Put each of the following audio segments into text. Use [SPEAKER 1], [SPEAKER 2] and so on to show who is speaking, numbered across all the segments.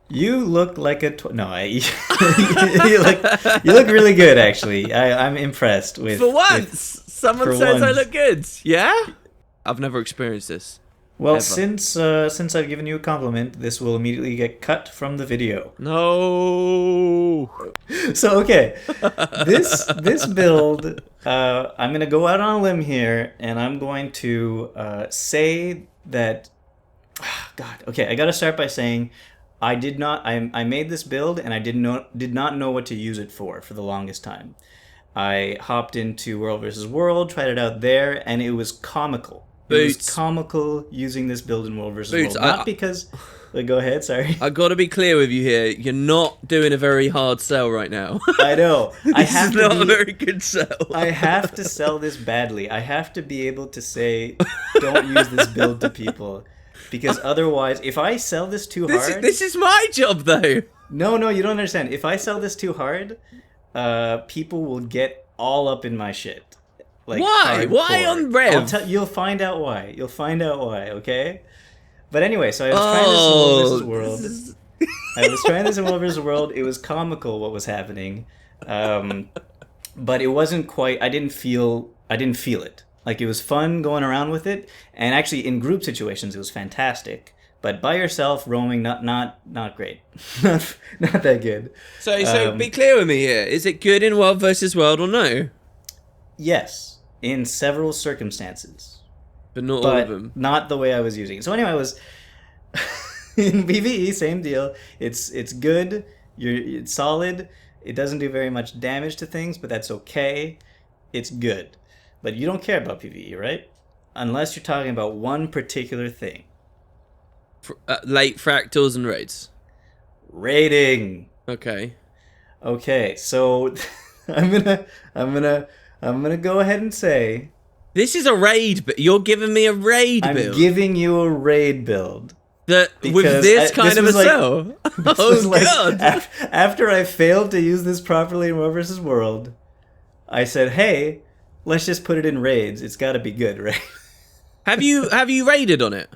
[SPEAKER 1] You look like a no. You look really good, actually. I'm impressed with.
[SPEAKER 2] For once, someone
[SPEAKER 1] for
[SPEAKER 2] says I
[SPEAKER 1] once.
[SPEAKER 2] look good. Yeah, I've never experienced this.
[SPEAKER 1] Well,
[SPEAKER 2] Ever.
[SPEAKER 1] since I've given you a compliment, this will immediately get cut from the video.
[SPEAKER 2] No.
[SPEAKER 1] So okay, this build, I'm gonna go out on a limb here, and I'm going to say that. God, okay, I gotta start by saying I made this build and I did not know what to use it for the longest time. I hopped into World versus World, tried it out there, and it was comical. It was comical using this build in World versus World. Not because go ahead, sorry.
[SPEAKER 2] I got to be clear with you here. You're not doing a very hard sell right now.
[SPEAKER 1] I know.
[SPEAKER 2] This is not a very good sell.
[SPEAKER 1] I have to sell this badly. I have to be able to say, don't use this build to people. Because otherwise, if I sell this too hard...
[SPEAKER 2] This is my job, though.
[SPEAKER 1] No, you don't understand. If I sell this too hard, people will get all up in my shit. Like,
[SPEAKER 2] why?
[SPEAKER 1] hardcore.
[SPEAKER 2] Why on Rev?
[SPEAKER 1] You'll find out why. You'll find out why, okay? But anyway, so I was trying this in World versus World. I was trying this in World versus World. It was comical what was happening. But it wasn't quite... I didn't feel it. Like, it was fun going around with it, and actually in group situations it was fantastic. But by yourself, roaming, not great. not that good.
[SPEAKER 2] So be clear with me here. Is it good in World versus World or no?
[SPEAKER 1] Yes, in several circumstances.
[SPEAKER 2] But not all of them.
[SPEAKER 1] Not the way I was using it. So anyway, I was in PvE, same deal. It's good. It's solid. It doesn't do very much damage to things, but that's okay. It's good. But you don't care about PvE, right? Unless you're talking about one particular thing.
[SPEAKER 2] Late fractals and raids.
[SPEAKER 1] Raiding.
[SPEAKER 2] Okay.
[SPEAKER 1] So I'm gonna go ahead and say
[SPEAKER 2] this is a raid, but you're giving me a raid build.
[SPEAKER 1] I'm giving you a raid build.
[SPEAKER 2] With this kind of a sell. Oh god!
[SPEAKER 1] After I failed to use this properly in World vs. World, I said, "Hey, let's just put it in raids. It's got to be good, right?"
[SPEAKER 2] Have you raided on it?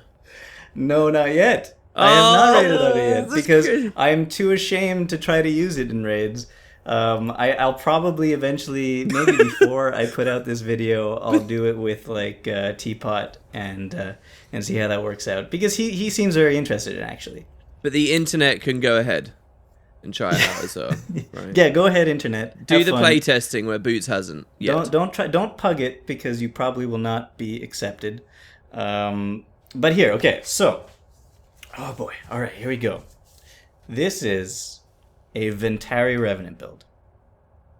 [SPEAKER 1] No, not yet. I have not raided on it yet because I am too ashamed to try to use it in raids. I'll probably eventually, maybe before I put out this video, I'll do it with like Teapot and see how that works out because he seems very interested in it, actually.
[SPEAKER 2] But the internet can go ahead and try it out as well. Right?
[SPEAKER 1] Yeah, go ahead, internet.
[SPEAKER 2] Do the play testing where Boots hasn't yet.
[SPEAKER 1] Don't pug it because you probably will not be accepted. But here, okay, so, oh boy, all right, here we go. This is a Ventari Revenant build.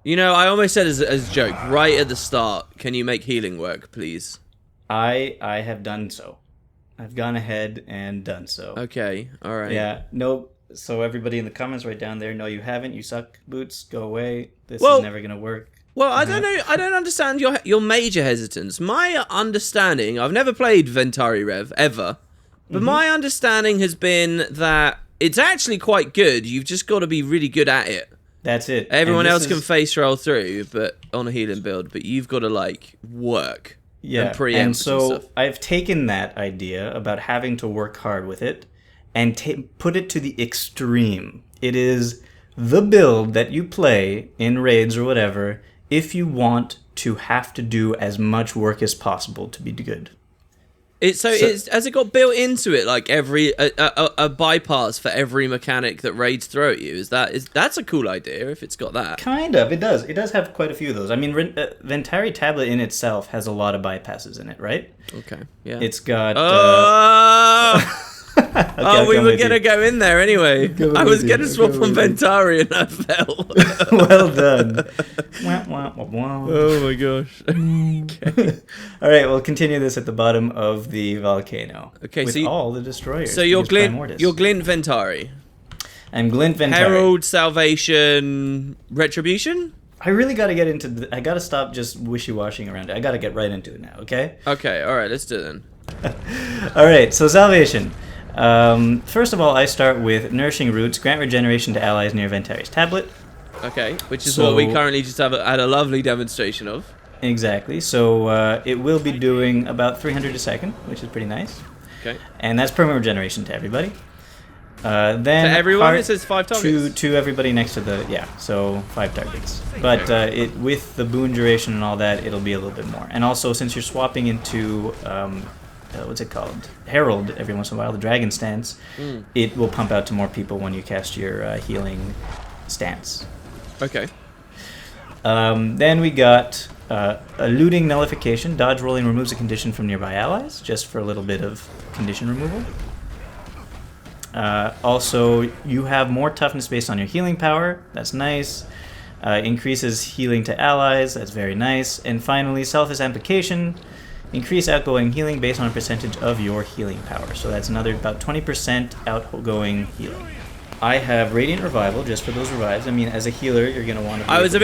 [SPEAKER 2] You know, I almost said as a joke right at the start. Can you make healing work, please?
[SPEAKER 1] I have done so. I've gone ahead and done so.
[SPEAKER 2] Okay, all right.
[SPEAKER 1] Yeah, no. So everybody in the comments right down there, no, you haven't. You suck, Boots. Go away. This is never gonna work.
[SPEAKER 2] Well, I don't know. I don't understand your major hesitance. My understanding, I've never played Ventari Rev ever, but my understanding has been that it's actually quite good. You've just got to be really good at it.
[SPEAKER 1] That's it.
[SPEAKER 2] Everyone else can face roll through, but on a healing build, but you've got to like work.
[SPEAKER 1] Yeah,
[SPEAKER 2] and preempt
[SPEAKER 1] and so
[SPEAKER 2] stuff.
[SPEAKER 1] I've taken that idea about having to work hard with it and put it to the extreme. It is the build that you play in raids or whatever if you want to have to do as much work as possible to be good.
[SPEAKER 2] Has it got built into it like every a bypass for every mechanic that raids throw at you? That's a cool idea if it's got that.
[SPEAKER 1] Kind of, it does. It does have quite a few of those. I mean, Ventari Tablet in itself has a lot of bypasses in it, right?
[SPEAKER 2] Okay, yeah.
[SPEAKER 1] It's got.
[SPEAKER 2] Okay, we were gonna go in there anyway. I was gonna swap on Ventari and I fell.
[SPEAKER 1] Well done.
[SPEAKER 2] Oh my gosh. Okay.
[SPEAKER 1] All right, we'll continue this at the bottom of the volcano.
[SPEAKER 2] Okay,
[SPEAKER 1] with
[SPEAKER 2] so
[SPEAKER 1] all the destroyers.
[SPEAKER 2] So you're Glint Ventari.
[SPEAKER 1] I'm Glint Ventari.
[SPEAKER 2] Herald, Salvation, Retribution.
[SPEAKER 1] I really got to get into. I got to stop just wishy-washing around it. I got to get right into it now. Okay.
[SPEAKER 2] Okay. All right. Let's do it then.
[SPEAKER 1] All right. So Salvation. First of all, I start with Nourishing Roots. Grant regeneration to allies near Ventari's tablet.
[SPEAKER 2] Okay, which is what we currently just had a lovely demonstration of.
[SPEAKER 1] Exactly. So it will be doing about 300 a second, which is pretty nice.
[SPEAKER 2] Okay.
[SPEAKER 1] And that's permanent regeneration to everybody. Then
[SPEAKER 2] To everyone,
[SPEAKER 1] heart
[SPEAKER 2] it says 5 targets.
[SPEAKER 1] to everybody next to the so 5 targets. But it with the boon duration and all that, it'll be a little bit more. And also, since you're swapping into what's it called? Herald every once in a while, the dragon stance, it will pump out to more people when you cast your healing stance.
[SPEAKER 2] Okay.
[SPEAKER 1] Then we got a looting nullification. Dodge rolling removes a condition from nearby allies, just for a little bit of condition removal. Also, you have more toughness based on your healing power. That's nice. Increases healing to allies. That's very nice. And finally, selfless amplification. Increase outgoing healing based on a percentage of your healing power. So that's another about 20% outgoing healing. I have Radiant Revival just for those revives. I mean, as a healer, you're gonna want to.
[SPEAKER 2] I was a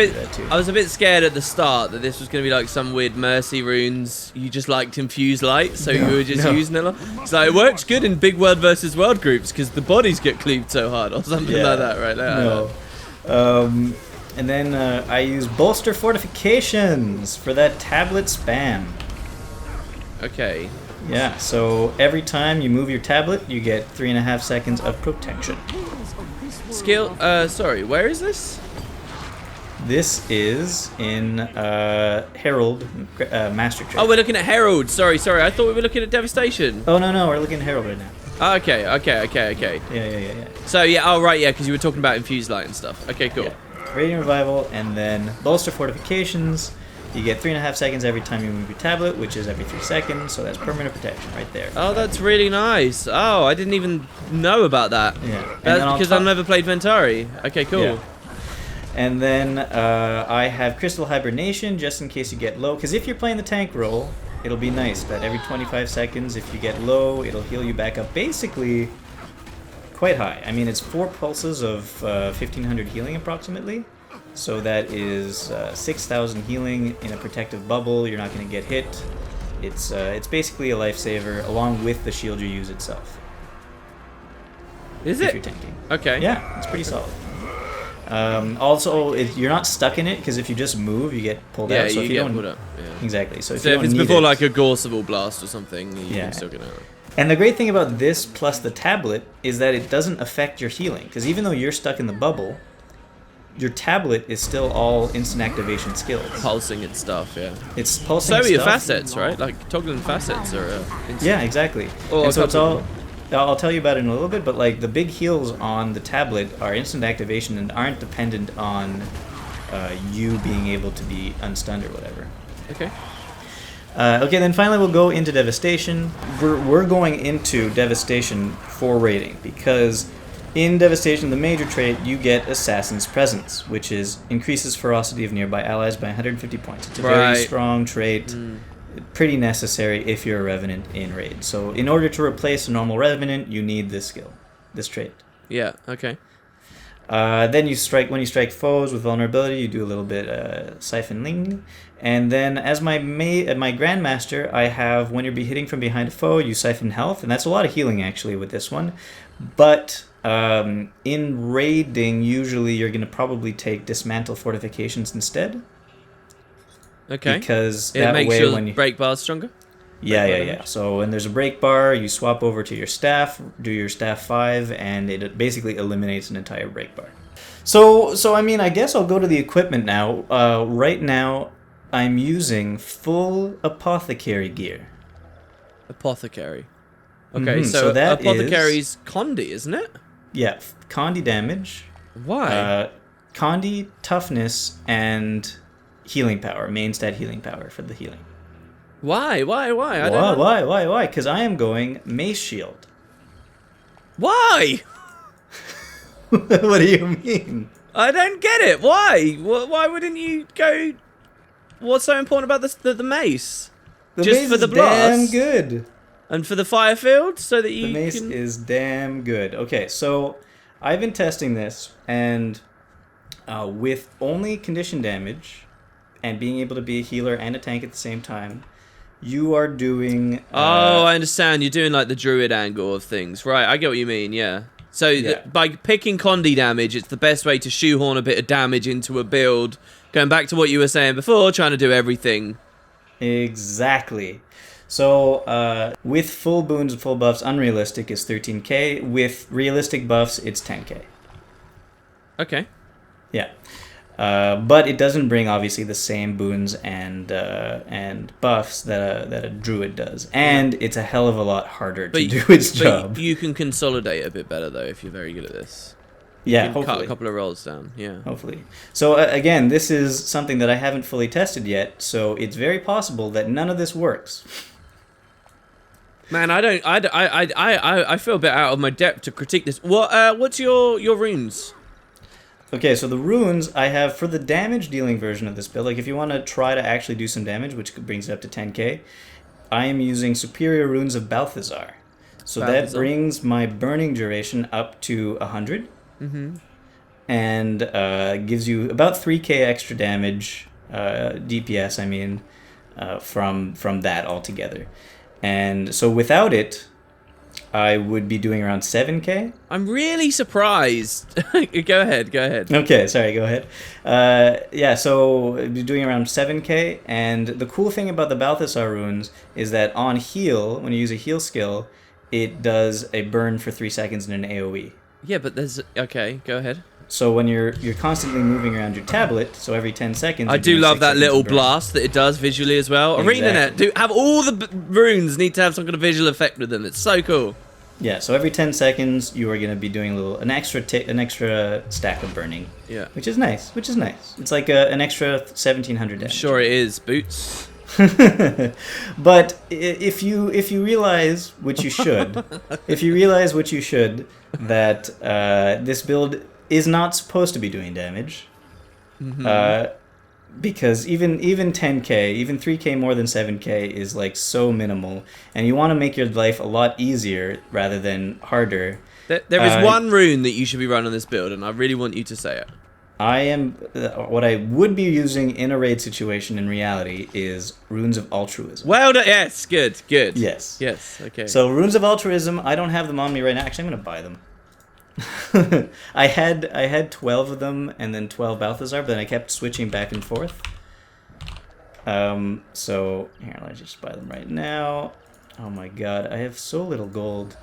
[SPEAKER 2] bit scared at the start that this was gonna be like some weird mercy runes. You just liked infuse light, so you were just using it. So it works good in big world versus world groups because the bodies get cleaved so hard or something like that, right?
[SPEAKER 1] No. And then I use bolster fortifications for that tablet spam.
[SPEAKER 2] Okay.
[SPEAKER 1] Yeah, so every time you move your tablet, you get 3.5 seconds of protection.
[SPEAKER 2] Skill, sorry, where is this?
[SPEAKER 1] This is in Herald Master Trait.
[SPEAKER 2] Oh, we're looking at Herald. Sorry. I thought we were looking at Devastation.
[SPEAKER 1] Oh, no, we're looking at Herald right now.
[SPEAKER 2] Okay.
[SPEAKER 1] Yeah.
[SPEAKER 2] So, because you were talking about infused light and stuff. Okay, cool.
[SPEAKER 1] Yeah. Radiant Revival, and then Bolster Fortifications. You get 3.5 seconds every time you move your tablet, which is every 3 seconds, so that's permanent protection right there.
[SPEAKER 2] Oh, that's really nice. Oh, I didn't even know about that.
[SPEAKER 1] Yeah.
[SPEAKER 2] That's because I've never played Ventari. Okay, cool.
[SPEAKER 1] Yeah. And then I have Crystal Hibernation, just in case you get low, because if you're playing the tank role, it'll be nice that every 25 seconds, if you get low, it'll heal you back up basically quite high. I mean, it's 4 pulses of 1,500 healing approximately. So that is 6,000 healing in a protective bubble. You're not going to get hit. It's basically a lifesaver along with the shield you use itself.
[SPEAKER 2] Is
[SPEAKER 1] if
[SPEAKER 2] it?
[SPEAKER 1] you're tanking.
[SPEAKER 2] Okay.
[SPEAKER 1] Yeah, it's pretty solid. Also, you're not stuck in it because if you just move, you get pulled out. So
[SPEAKER 2] you
[SPEAKER 1] if you
[SPEAKER 2] get
[SPEAKER 1] don't,
[SPEAKER 2] pulled up. Yeah.
[SPEAKER 1] Exactly. So if
[SPEAKER 2] it's before like a Gorseable blast or something, you can still get out.
[SPEAKER 1] And the great thing about this plus the tablet is that it doesn't affect your healing because even though you're stuck in the bubble, your tablet is still all instant activation skills.
[SPEAKER 2] Pulsing and stuff, yeah.
[SPEAKER 1] It's pulsing
[SPEAKER 2] so
[SPEAKER 1] stuff.
[SPEAKER 2] So your facets, right? Like toggling facets are
[SPEAKER 1] yeah, exactly. And so it's all... I'll tell you about it in a little bit, but like the big heals on the tablet are instant activation and aren't dependent on you being able to be unstunned or whatever.
[SPEAKER 2] Okay.
[SPEAKER 1] Okay, then finally we'll go into Devastation. We're going into Devastation for rating because in Devastation, the major trait, you get Assassin's Presence, which is increases ferocity of nearby allies by 150 points. It's a very strong trait, pretty necessary if you're a Revenant in raid. So in order to replace a normal Revenant, you need this skill, this trait.
[SPEAKER 2] Yeah, okay.
[SPEAKER 1] Then when you strike foes with vulnerability, you do a little bit Siphon Ling. And then as my Grandmaster, I have when you're hitting from behind a foe, you Siphon Health, and that's a lot of healing actually with this one. But in raiding, usually you're going to probably take Dismantle Fortifications instead.
[SPEAKER 2] Okay.
[SPEAKER 1] Because
[SPEAKER 2] it makes your break bars stronger?
[SPEAKER 1] Yeah. So when there's a break bar, you swap over to your staff, do your staff 5, and it basically eliminates an entire break bar. So I mean, I guess I'll go to the equipment now. Right now, I'm using full Apothecary gear.
[SPEAKER 2] Apothecary. Okay, so that Apothecary's Condi, isn't it?
[SPEAKER 1] Yeah, Condi damage.
[SPEAKER 2] Why?
[SPEAKER 1] Condi, toughness, and healing power. Main stat healing power for the healing.
[SPEAKER 2] Why?
[SPEAKER 1] Why? Because I am going Mace Shield.
[SPEAKER 2] Why?
[SPEAKER 1] What do you mean?
[SPEAKER 2] I don't get it. Why? Why wouldn't you go... What's so important about the mace?
[SPEAKER 1] Just mace for the blast? Damn good.
[SPEAKER 2] And for the fire field, so that you
[SPEAKER 1] The mace is damn good. Okay, so I've been testing this, and with only condition damage, and being able to be a healer and a tank at the same time, you are doing...
[SPEAKER 2] I understand. You're doing like the druid angle of things. Right, I get what you mean, yeah. So by picking Condi damage, it's the best way to shoehorn a bit of damage into a build. Going back to what you were saying before, trying to do everything.
[SPEAKER 1] Exactly. So with full boons and full buffs, unrealistic is 13k. With realistic buffs, it's 10k.
[SPEAKER 2] Okay.
[SPEAKER 1] Yeah. But it doesn't bring obviously the same boons and buffs that a druid does, and it's a hell of a lot harder to do its job.
[SPEAKER 2] But you can consolidate a bit better though if you're very good at this.
[SPEAKER 1] Yeah,
[SPEAKER 2] you can
[SPEAKER 1] hopefully.
[SPEAKER 2] cut a couple of rolls down. Yeah,
[SPEAKER 1] hopefully. So again, this is something that I haven't fully tested yet, so it's very possible that none of this works.
[SPEAKER 2] Man, I feel a bit out of my depth to critique this. What's your runes?
[SPEAKER 1] Okay, so the runes I have for the damage dealing version of this build, like if you want to try to actually do some damage, which brings it up to 10k, I am using superior runes of Balthazar. So that brings my burning duration up to 100. And gives you about 3k extra damage, DPS, I mean, from that altogether. And so without it, I would be doing around 7k.
[SPEAKER 2] I'm really surprised. Go ahead.
[SPEAKER 1] Okay, sorry, go ahead. Yeah, so I'd be doing around 7k, and the cool thing about the Balthazar runes is that on heal, when you use a heal skill, it does a burn for 3 seconds in an AoE.
[SPEAKER 2] Yeah, but there's... Okay, go ahead.
[SPEAKER 1] So when you're constantly moving around your tablet, so every 10 seconds...
[SPEAKER 2] I do love that little blast that it does visually as well. Exactly. Arenanet, have all the runes need to have some kind of visual effect with them. It's so cool.
[SPEAKER 1] Yeah, so every 10 seconds you are going to be doing an extra stack of burning.
[SPEAKER 2] Yeah.
[SPEAKER 1] Which is nice. It's like an extra 1700 damage.
[SPEAKER 2] I'm sure it is, Boots.
[SPEAKER 1] But if you realize, which you should, that this build is not supposed to be doing damage, because even 10k, even 3k more than 7k is like so minimal, and you want to make your life a lot easier rather than harder.
[SPEAKER 2] There is one rune that you should be running this build, and I really want you to say it.
[SPEAKER 1] What I would be using in a raid situation in reality is runes of altruism.
[SPEAKER 2] Well done. Yes, good.
[SPEAKER 1] Yes.
[SPEAKER 2] Okay.
[SPEAKER 1] So runes of altruism, I don't have them on me right now. Actually, I'm gonna buy them. I had 12 of them and then 12 Balthazar, but then I kept switching back and forth. So here, let's just buy them right now. Oh my god, I have so little gold.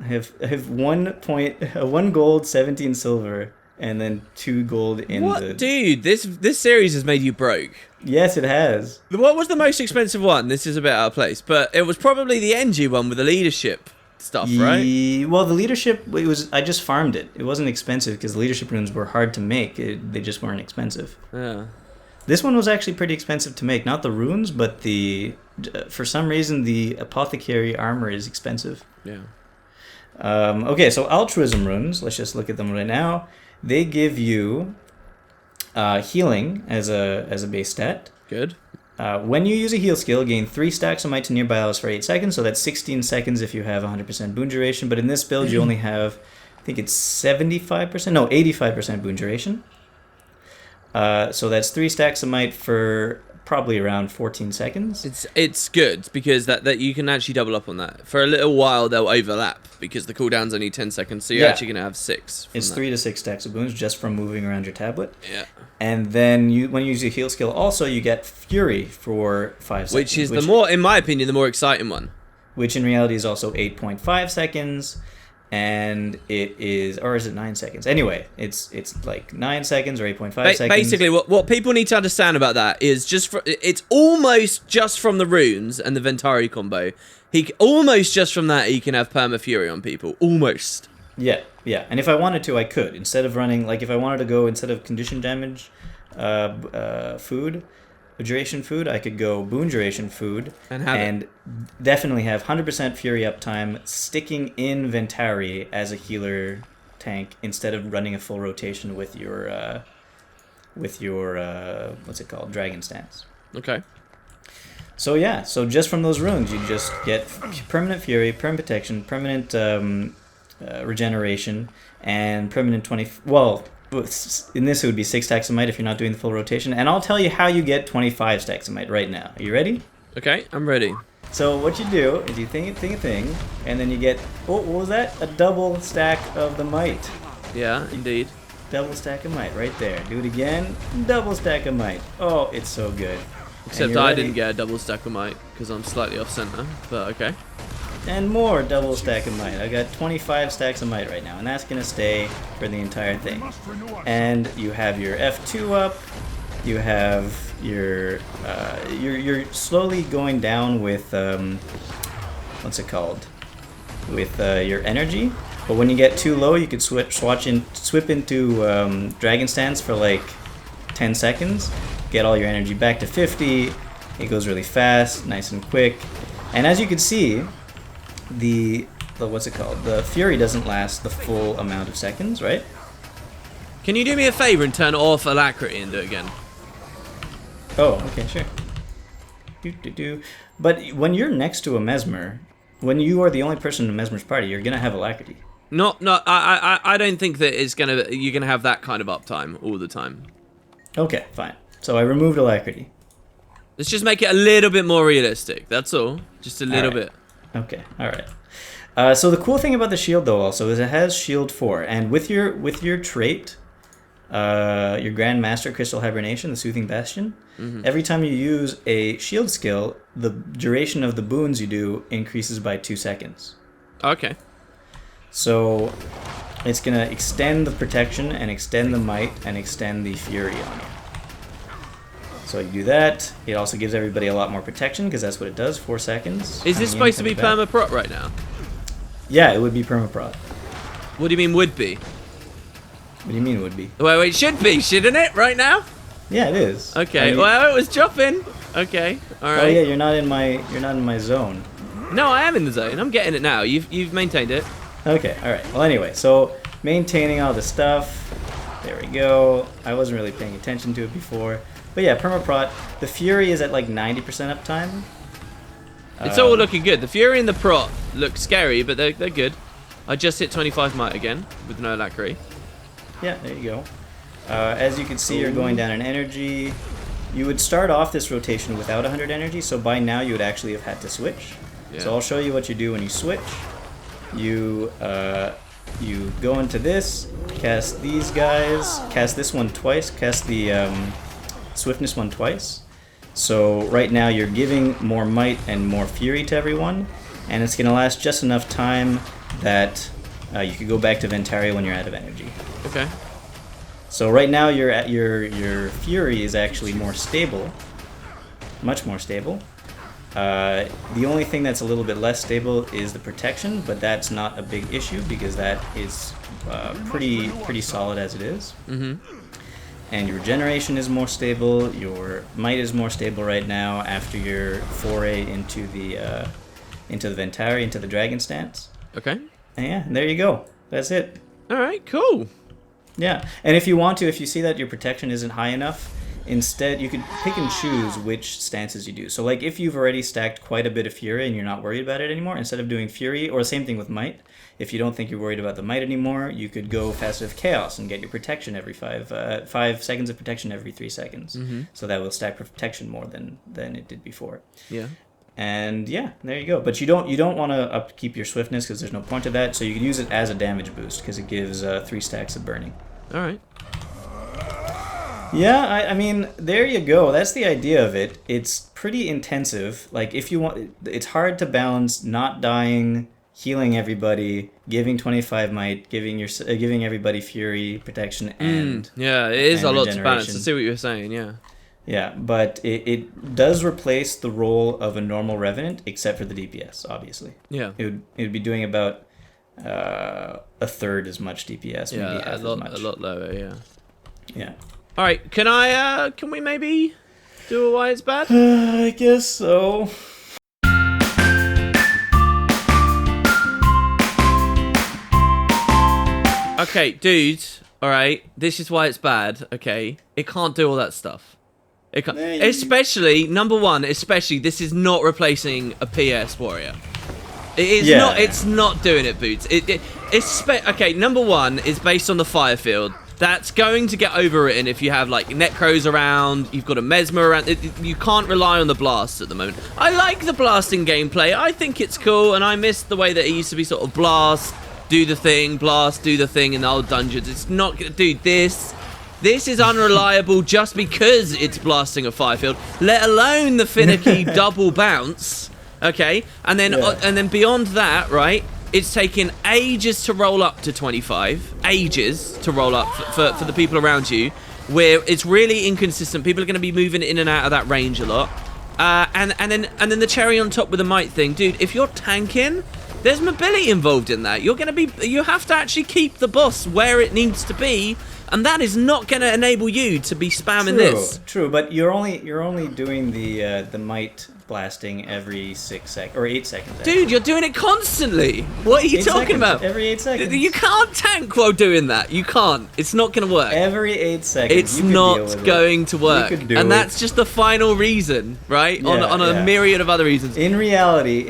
[SPEAKER 1] I have 1 gold, 17 silver, and then 2 gold in
[SPEAKER 2] what? Dude, this series has made you broke.
[SPEAKER 1] Yes, it has.
[SPEAKER 2] What was the most expensive one? This is a bit out of place, but it was probably the NG one with the leadership stuff, right?
[SPEAKER 1] Well, the leadership, I just farmed it. It wasn't expensive because the leadership runes were hard to make. They just weren't expensive.
[SPEAKER 2] Yeah.
[SPEAKER 1] This one was actually pretty expensive to make. Not the runes, but for some reason, the apothecary armor is expensive.
[SPEAKER 2] Yeah.
[SPEAKER 1] Okay, so altruism runes, let's just look at them right now. They give you healing as a base stat.
[SPEAKER 2] Good.
[SPEAKER 1] When you use a heal skill, gain 3 stacks of might to nearby allies for 8 seconds, so that's 16 seconds if you have 100% boon duration, but in this build you only have, I think it's 85% boon duration. So that's 3 stacks of might for probably around 14 seconds.
[SPEAKER 2] It's good because that you can actually double up on that. For a little while they'll overlap because the cooldown's only 10 seconds, so you're actually going to have 6.
[SPEAKER 1] It's 3 to 6 stacks of boons just from moving around your tablet.
[SPEAKER 2] Yeah.
[SPEAKER 1] And then when you use your heal skill also you get Fury for 5 seconds.
[SPEAKER 2] Which is the more, in my opinion, the more exciting one.
[SPEAKER 1] Which in reality is also 8.5 seconds. And it is, or is it 9 seconds? Anyway, it's like 9 seconds or 8.5 seconds.
[SPEAKER 2] Basically, what people need to understand about that is it's almost just from the runes and the Ventari combo. Almost just from that, he can have Perma Fury on people. Almost.
[SPEAKER 1] Yeah. And if I wanted to, I could. Instead of running, like if I wanted to go, instead of condition damage duration food, I could go boon duration food and definitely have 100% Fury uptime sticking in Ventari as a healer tank instead of running a full rotation with your what's it called, Dragon Stance.
[SPEAKER 2] Okay.
[SPEAKER 1] So yeah, so just from those runes, you just get permanent Fury, permanent protection, permanent regeneration, and permanent 20. Well, in this it would be 6 stacks of might if you're not doing the full rotation, and I'll tell you how you get 25 stacks of might right now. Are you ready?
[SPEAKER 2] Okay, I'm ready.
[SPEAKER 1] So what you do is you thing, and then you get, what was that? A double stack of the might.
[SPEAKER 2] Yeah, indeed.
[SPEAKER 1] Double stack of might right there. Do it again, double stack of might. Oh, it's so good.
[SPEAKER 2] Except
[SPEAKER 1] you're
[SPEAKER 2] I
[SPEAKER 1] ready.
[SPEAKER 2] didn't get a double stack of might because I'm slightly off center, but okay.
[SPEAKER 1] And more double stack of might. I got 25 stacks of might right now, and that's gonna stay for the entire thing. And you have your F2 up. You have your you're slowly going down with what's it called? With your energy. But when you get too low, you could swip into Dragon Stance for like 10 seconds. Get all your energy back to 50. It goes really fast, nice and quick. And as you can see, the what's it called? The Fury doesn't last the full amount of seconds, right?
[SPEAKER 2] Can you do me a favor and turn off Alacrity and do it again?
[SPEAKER 1] Oh, okay, sure. But when you're next to a Mesmer, when you are the only person in Mesmer's party, you're gonna have Alacrity.
[SPEAKER 2] No, I don't think that you're gonna have that kind of uptime all the time.
[SPEAKER 1] Okay, fine. So I removed Alacrity.
[SPEAKER 2] Let's just make it a little bit more realistic. That's all. Just a little bit.
[SPEAKER 1] Okay, all right. So the cool thing about the shield, though, also is it has Shield 4, and with your trait, your Grandmaster Crystal Hibernation, the Soothing Bastion, every time you use a shield skill, the duration of the boons you do increases by 2 seconds.
[SPEAKER 2] Okay.
[SPEAKER 1] So it's gonna extend the protection and extend the might and extend the fury on you. So you do that. It also gives everybody a lot more protection because that's what it does. 4 seconds.
[SPEAKER 2] Is this supposed to be perma-prot right now?
[SPEAKER 1] Yeah, it would be perma-prot.
[SPEAKER 2] What do you mean would be?
[SPEAKER 1] What do you mean would be?
[SPEAKER 2] Wait, it should be, shouldn't it, right now?
[SPEAKER 1] Yeah, it is.
[SPEAKER 2] Okay,
[SPEAKER 1] I mean,
[SPEAKER 2] well, it was dropping. Okay, all right.
[SPEAKER 1] Oh yeah, you're not in my zone.
[SPEAKER 2] No, I am in the zone. I'm getting it now. You've maintained it.
[SPEAKER 1] Okay, all right. Well, anyway, so maintaining all the stuff. There we go. I wasn't really paying attention to it before. But yeah, perma-prot. The Fury is at like 90% uptime.
[SPEAKER 2] It's all looking good. The Fury and the Prot look scary, but they're good. I just hit 25 might again with no Alacrity.
[SPEAKER 1] Yeah, there you go. As you can see, you're going down in energy. You would start off this rotation without 100 energy, so by now you would actually have had to switch.
[SPEAKER 2] Yeah.
[SPEAKER 1] So I'll show you what you do when you switch. You go into this, cast these guys, cast this one twice, cast the swiftness one twice. So right now you're giving more might and more fury to everyone, and it's going to last just enough time that you could go back to Ventaria when you're out of energy.
[SPEAKER 2] Okay.
[SPEAKER 1] So right now your fury is actually more stable, much more stable. The only thing that's a little bit less stable is the protection, but that's not a big issue because that is pretty solid as it is.
[SPEAKER 2] Mm-hmm.
[SPEAKER 1] And your regeneration is more stable. Your might is more stable right now after your foray into the Ventari, into the Dragon Stance.
[SPEAKER 2] Okay.
[SPEAKER 1] And yeah, there you go. That's it.
[SPEAKER 2] All right. Cool.
[SPEAKER 1] Yeah, and if you want to, if you see that your protection isn't high enough, instead you could pick and choose which stances you do. So like if you've already stacked quite a bit of Fury and you're not worried about it anymore, instead of doing Fury, or the same thing with Might, if you don't think you're worried about the Might anymore, you could go Festive Chaos and get your protection every 5 seconds of protection every 3 seconds.
[SPEAKER 2] Mm-hmm.
[SPEAKER 1] So that will stack protection more than it did before.
[SPEAKER 2] Yeah.
[SPEAKER 1] And yeah, there you go. But you don't want to upkeep your swiftness because there's no point to that. So you can use it as a damage boost because it gives 3 stacks of burning.
[SPEAKER 2] All right.
[SPEAKER 1] Yeah, I mean, there you go. That's the idea of it. It's pretty intensive. Like if you want, it's hard to balance not dying, healing everybody, giving 25 might, giving everybody fury, protection, and
[SPEAKER 2] yeah, it is a lot to balance.
[SPEAKER 1] regeneration.
[SPEAKER 2] I see what you're saying. Yeah.
[SPEAKER 1] Yeah, but it does replace the role of a normal Revenant, except for the DPS, obviously.
[SPEAKER 2] Yeah.
[SPEAKER 1] It would be doing about a third as much DPS, maybe
[SPEAKER 2] Yeah,
[SPEAKER 1] half as much.
[SPEAKER 2] a lot lower. Yeah.
[SPEAKER 1] Yeah.
[SPEAKER 2] All right. Can we maybe do a why it's bad?
[SPEAKER 1] I guess so.
[SPEAKER 2] Okay, dude. All right. This is why it's bad. Okay. It can't do all that stuff. It can't. Especially number one. Especially this is not replacing a PS warrior. It is not. It's not doing it, Boots. Okay. Number one is based on the fire field. That's going to get overwritten if you have like Necros around, you've got a Mesmer around. You can't rely on the blasts at the moment. I like the blasting gameplay. I think it's cool, and I miss the way that it used to be sort of blast, do the thing, blast, do the thing in the old dungeons. It's not gonna do this. This is unreliable just because it's blasting a fire field, let alone the finicky double bounce. Okay, and then beyond that, right? It's taking ages to roll up to 25. Ages to roll up for the people around you, where it's really inconsistent. People are going to be moving in and out of that range a lot. And then the cherry on top with the might thing, dude. If you're tanking, there's mobility involved in that. You have to actually keep the boss where it needs to be, and that is not going to enable you to be spamming this.
[SPEAKER 1] True, but you're only doing the might blasting every 6 seconds or 8 seconds. Actually.
[SPEAKER 2] Dude, you're doing it constantly. What are you talking about?
[SPEAKER 1] Every 8 seconds.
[SPEAKER 2] You can't tank while doing that. You can't. It's not going to work.
[SPEAKER 1] Every 8 seconds.
[SPEAKER 2] It's not going to work. And that's just the final reason, right?
[SPEAKER 1] Yeah,
[SPEAKER 2] on a myriad of other reasons.
[SPEAKER 1] In reality,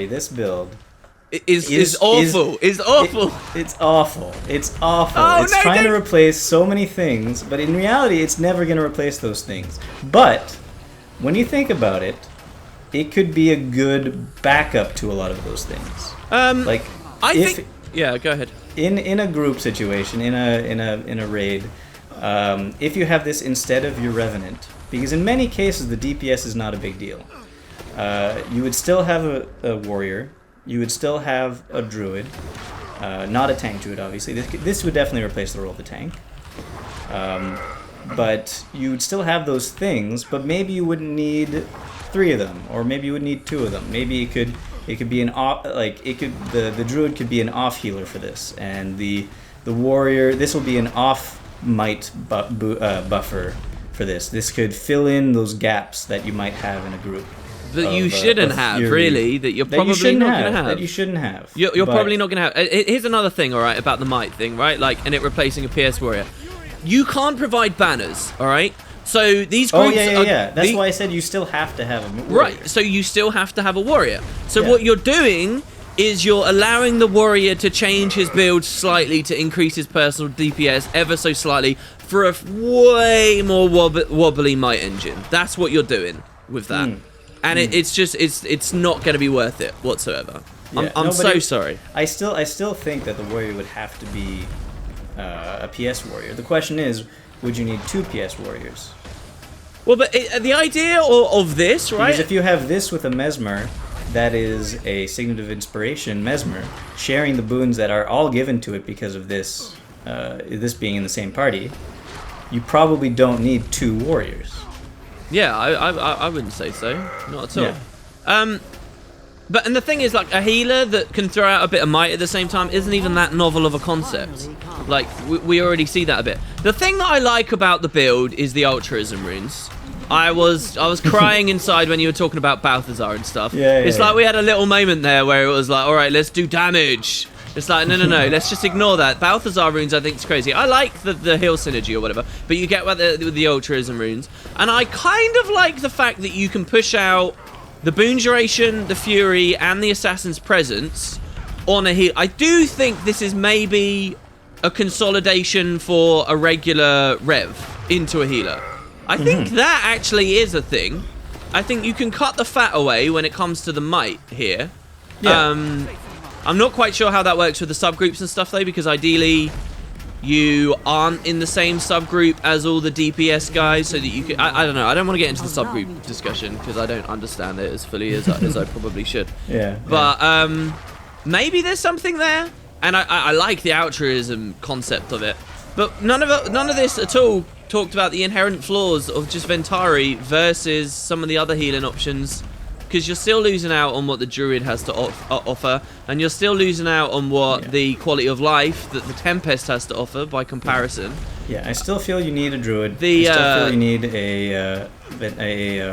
[SPEAKER 1] this build
[SPEAKER 2] is awful. It's awful.
[SPEAKER 1] It's awful. It's awful.
[SPEAKER 2] Oh,
[SPEAKER 1] it's trying to replace so many things, but in reality, it's never going to replace those things. But when you think about it, it could be a good backup to a lot of those things.
[SPEAKER 2] Yeah, go ahead.
[SPEAKER 1] In a group situation, in a raid, if you have this instead of your revenant, because in many cases the DPS is not a big deal. You would still have a warrior. You would still have a druid, not a tank druid, obviously. This would definitely replace the role of the tank. But you would still have those things, but maybe you wouldn't need 3 of them, or maybe you would need 2 of them. Maybe it could be an off, the druid could be an off healer for this, and the warrior, this will be an off might buffer for this. This could fill in those gaps that you might have in a group.
[SPEAKER 2] That you shouldn't have, really. That you're probably not going to have.
[SPEAKER 1] That you shouldn't have.
[SPEAKER 2] You're probably not going to have. Here's another thing, all right, about the might thing, right? And it replacing a PS warrior. You can't provide banners, all right? So these groups...
[SPEAKER 1] That's why I said you still have to have a warrior.
[SPEAKER 2] Right, so you still have to have a warrior. So what you're doing is you're allowing the warrior to change his build slightly to increase his personal DPS ever so slightly for a way more wobbly might engine. That's what you're doing with that. And it's not going to be worth it whatsoever. Yeah. I'm so sorry.
[SPEAKER 1] I still think that the warrior would have to be a PS warrior. The question is, would you need 2 PS warriors?
[SPEAKER 2] Well, but the idea of this, right?
[SPEAKER 1] Because if you have this with a mesmer, that is a signet of inspiration mesmer, sharing the boons that are all given to it because of this being in the same party, you probably don't need 2 warriors.
[SPEAKER 2] Yeah, I wouldn't say so. Not at all. But the thing is, a healer that can throw out a bit of might at the same time isn't even that novel of a concept. We already see that a bit. The thing that I like about the build is the altruism runes. I was crying inside when you were talking about Balthazar and stuff. It's like we had a little moment there where it was like, all right, let's do damage. It's like, no, let's just ignore that. Balthazar runes, I think, is crazy. I like the heal synergy or whatever, but you get with the altruism runes. And I kind of like the fact that you can push out the boon duration, the fury, and the assassin's presence on a heal. I do think this is maybe a consolidation for a regular rev into a healer. I think that actually is a thing. I think you can cut the fat away when it comes to the might here. Yeah. I'm not quite sure how that works with the subgroups and stuff, though, because ideally you aren't in the same subgroup as all the DPS guys, so that you can... I don't know. I don't want to get into the subgroup discussion, because I don't understand it as fully as I probably should. But maybe there's something there, and I like the altruism concept of it. But none of this at all talked about the inherent flaws of just Ventari versus some of the other healing options, because you're still losing out on what the druid has to offer, and you're still losing out on what the quality of life that the Tempest has to offer by comparison.
[SPEAKER 1] Yeah, I still feel you need a druid. I still feel you need a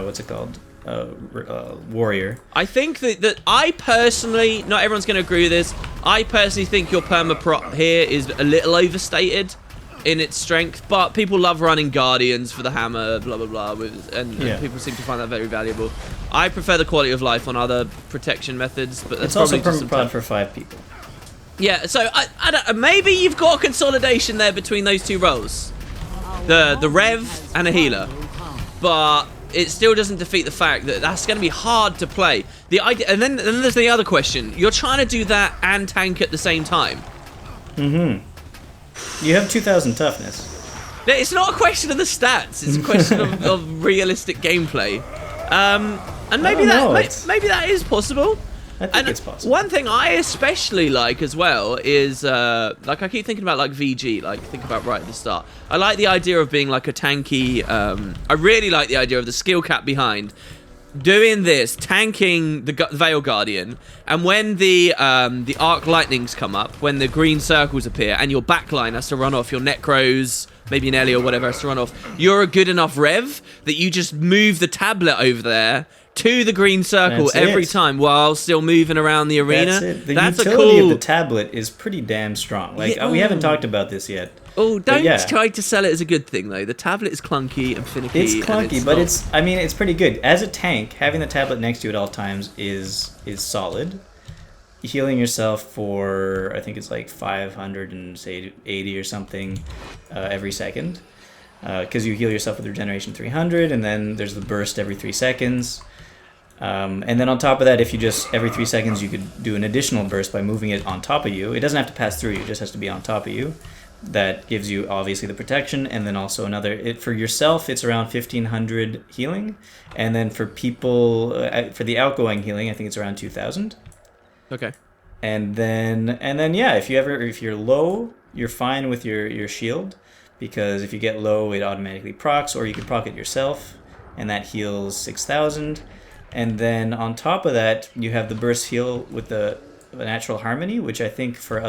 [SPEAKER 1] what's it called? Warrior.
[SPEAKER 2] I think that I personally, not everyone's going to agree with this, I personally think your perma-prop here is a little overstated in its strength, but people love running guardians for the hammer, blah blah blah, and people seem to find that very valuable. I prefer the quality of life on other protection methods, but that's
[SPEAKER 1] it's also
[SPEAKER 2] probably
[SPEAKER 1] perma-prop for 5 people.
[SPEAKER 2] Yeah, so I don't, maybe you've got a consolidation there between those 2 roles, the rev and a healer, but it still doesn't defeat the fact that that's going to be hard to play. The idea, and then there's the other question: you're trying to do that and tank at the same time.
[SPEAKER 1] You have 2,000 toughness.
[SPEAKER 2] It's not a question of the stats. It's a question of realistic gameplay. And maybe maybe that is possible.
[SPEAKER 1] I think it's possible.
[SPEAKER 2] One thing I especially like as well is, like I keep thinking about like VG, like think about right at the start. I like the idea of being like a tanky, I really like the idea of the skill cap behind. Doing this, tanking the Veil Guardian, and when the arc lightnings come up, when the green circles appear, and your backline has to run off, your Necros, maybe an Ellie or whatever has to run off, you're a good enough rev that you just move the tablet over there to the green circle every time while still moving around the arena.
[SPEAKER 1] That's the utility of the tablet is pretty damn strong. Like we haven't talked about this yet.
[SPEAKER 2] Oh, don't try to sell it as a good thing though. The tablet is clunky and finicky.
[SPEAKER 1] It's clunky, but it's pretty good. As a tank, having the tablet next to you at all times is solid. Healing yourself for, I think it's like 580 or something every second. Because you heal yourself with regeneration 300, and then there's the burst every 3 seconds. And then on top of that, if you just, every 3 seconds, you could do an additional burst by moving it on top of you. It doesn't have to pass through you, it just has to be on top of you. That gives you, obviously, the protection, and then also for yourself, it's around 1,500 healing. And then for people, for the outgoing healing, I think it's around 2,000.
[SPEAKER 2] Okay.
[SPEAKER 1] And then yeah, if you're low, you're fine with your shield. Because if you get low, it automatically procs, or you can proc it yourself, and that heals 6,000. And then on top of that, you have the burst heal with the natural harmony, which I think for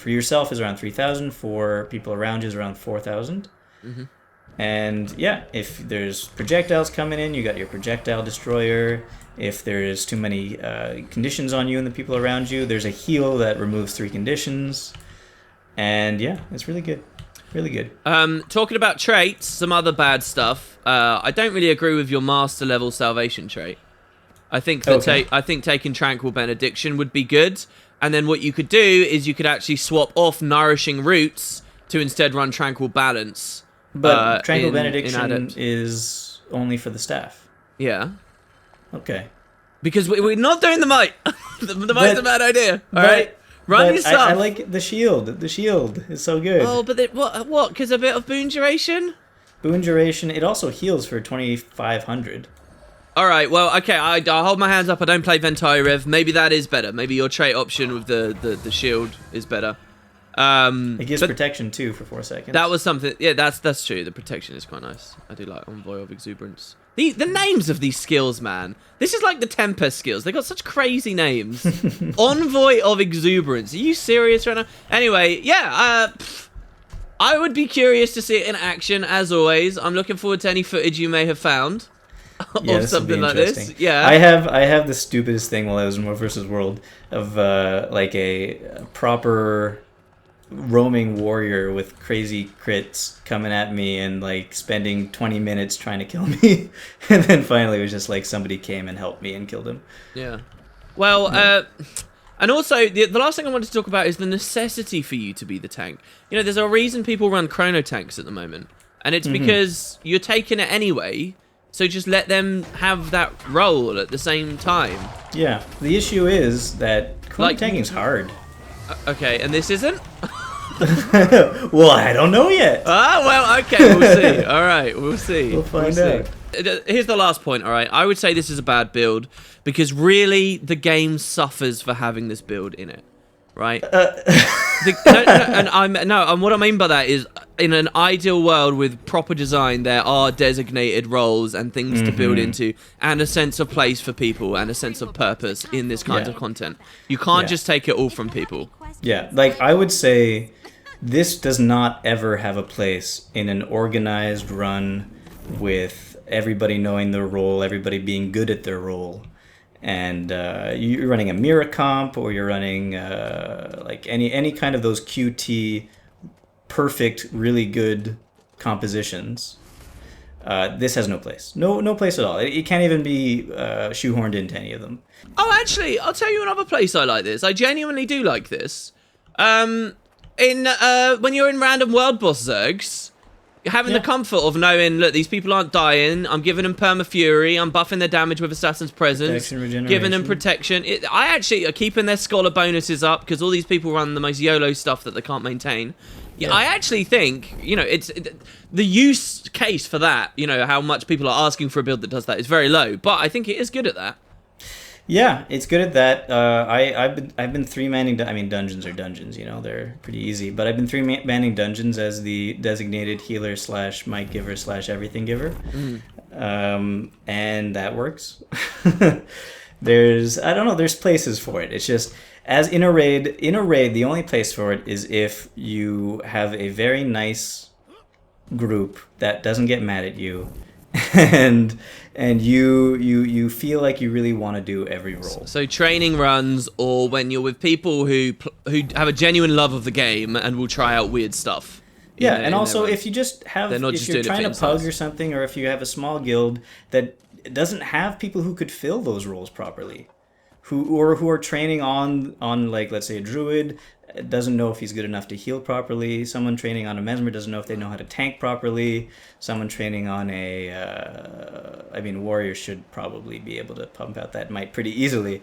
[SPEAKER 1] yourself is around 3,000. For people around you is around 4,000.
[SPEAKER 2] Mm-hmm.
[SPEAKER 1] And yeah, if there's projectiles coming in, you got your projectile destroyer. If there's too many conditions on you and the people around you, there's a heal that removes 3 conditions. And yeah, it's really good. Really good.
[SPEAKER 2] Talking about traits, some other bad stuff. I don't really agree with your master level salvation trait. I think that I think taking Tranquil Benediction would be good, and then what you could do is you could actually swap off Nourishing Roots to instead run Tranquil Balance.
[SPEAKER 1] But Tranquil Benediction is only for the staff.
[SPEAKER 2] Yeah.
[SPEAKER 1] Okay.
[SPEAKER 2] Because we're not doing the might. the might's a bad idea. All right. Run yourself.
[SPEAKER 1] I like the shield. The shield is so good.
[SPEAKER 2] Oh, but what? Because a bit of boon duration?
[SPEAKER 1] Boon duration. It also heals for 2,500.
[SPEAKER 2] All right. Well, okay. I'll hold my hands up. I don't play Ventari Rev. Maybe that is better. Maybe your trait option with the shield is better.
[SPEAKER 1] It gives protection too for 4 seconds.
[SPEAKER 2] That was something. Yeah, that's true. The protection is quite nice. I do like Envoy of Exuberance. The names of these skills, man. This is like the Tempest skills. They got such crazy names. Envoy of Exuberance. Are you serious right now? Anyway, yeah. I would be curious to see it in action, as always. I'm looking forward to any footage you may have found of something like this. Yeah.
[SPEAKER 1] I have the stupidest thing while I was in War vs. World of like a proper roaming warrior with crazy crits coming at me and like spending 20 minutes trying to kill me, and then finally it was just like somebody came and helped me and killed him.
[SPEAKER 2] Yeah. Well, and also the last thing I wanted to talk about is the necessity for you to be the tank. You know, there's a reason people run chrono tanks at the moment, and it's because you're taking it anyway. So just let them have that role at the same time. Yeah.
[SPEAKER 1] The issue is that chrono tanking's hard.
[SPEAKER 2] Okay, and this isn't?
[SPEAKER 1] Well, I don't know yet.
[SPEAKER 2] Ah, well, okay, we'll see. All right, we'll see.
[SPEAKER 1] We'll find out.
[SPEAKER 2] Here's the last point, all right? I would say this is a bad build because really the game suffers for having this build in it, right? And what I mean by that is in an ideal world with proper design, there are designated roles and things to build into and a sense of place for people and a sense of purpose in this kind of content. You can't just take it all from people.
[SPEAKER 1] Yeah, like I would say this does not ever have a place in an organized run with everybody knowing their role, everybody being good at their role. And you're running a mirror comp, or you're running like any kind of those QT perfect, really good compositions. This has no place. No place at all. It can't even be shoehorned into any of them.
[SPEAKER 2] Oh, actually, I'll tell you another place I like this. I genuinely do like this. When you're in random world boss zergs, having the comfort of knowing, look, these people aren't dying. I'm giving them perma fury. I'm buffing their damage with Assassin's Presence. Giving them protection. I actually are keeping their scholar bonuses up because all these people run the most YOLO stuff that they can't maintain. Yeah, I actually think, it's the use case for that, how much people are asking for a build that does that is very low, but I think it is good at that.
[SPEAKER 1] Yeah, it's good at that. I've been three-manning. I mean, dungeons are dungeons, they're pretty easy. But I've been three-manning dungeons as the designated healer / might giver / everything giver, and that works. There's places for it. It's just as in a raid, the only place for it is if you have a very nice group that doesn't get mad at you, and you feel like you really want to do every role.
[SPEAKER 2] So training runs, or when you're with people who have a genuine love of the game and will try out weird stuff.
[SPEAKER 1] Yeah, and also if you just have, if you're trying to pug or something, or if you have a small guild that doesn't have people who could fill those roles properly, who are training on like, let's say, a druid doesn't know if he's good enough to heal properly. Someone training on a mesmer doesn't know if they know how to tank properly. Someone training on warriors should probably be able to pump out that might pretty easily.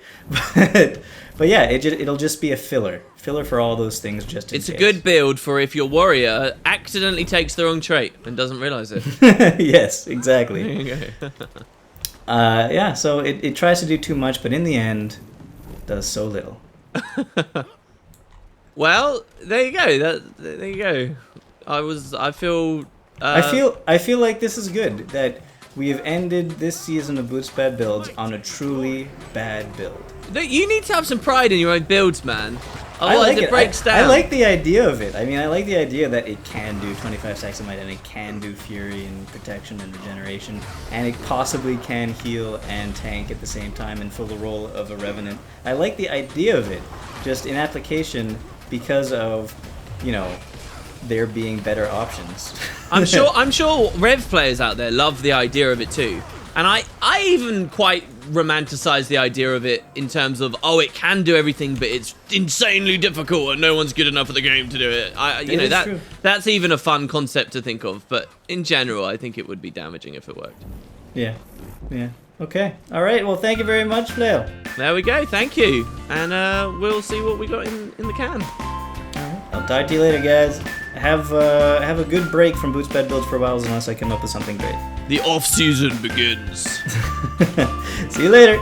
[SPEAKER 1] But yeah, it'll just be a filler for all those things. Just in case.
[SPEAKER 2] It's a good build for if your warrior accidentally takes the wrong trait and doesn't realize it.
[SPEAKER 1] Yes, exactly.
[SPEAKER 2] There you go.
[SPEAKER 1] Yeah, so it tries to do too much, but in the end, does so little.
[SPEAKER 2] Well, there you go. There you go. I feel
[SPEAKER 1] like this is good, that we have ended this season of Boots Bad Builds on a truly bad build.
[SPEAKER 2] You need to have some pride in your own builds, man.
[SPEAKER 1] I like
[SPEAKER 2] it breaks down.
[SPEAKER 1] I like the idea of it. I mean, I like the idea that it can do 25 stacks of might, and it can do fury and protection and regeneration, and it possibly can heal and tank at the same time and fill the role of a revenant. I like the idea of it, just in application, because of, there being better options.
[SPEAKER 2] I'm sure Rev players out there love the idea of it too. And I even quite romanticize the idea of it in terms of, it can do everything, but it's insanely difficult and no one's good enough at the game to do it. That's even a fun concept to think of, but in general, I think it would be damaging if it worked.
[SPEAKER 1] Yeah. Okay. All right. Well, thank you very much, Leo.
[SPEAKER 2] There we go. Thank you. And we'll see what we got in the can.
[SPEAKER 1] I'll talk to you later, guys. Have a good break from Boots Bad Builds for a while, unless I come up with something great.
[SPEAKER 2] The off-season begins.
[SPEAKER 1] See you later.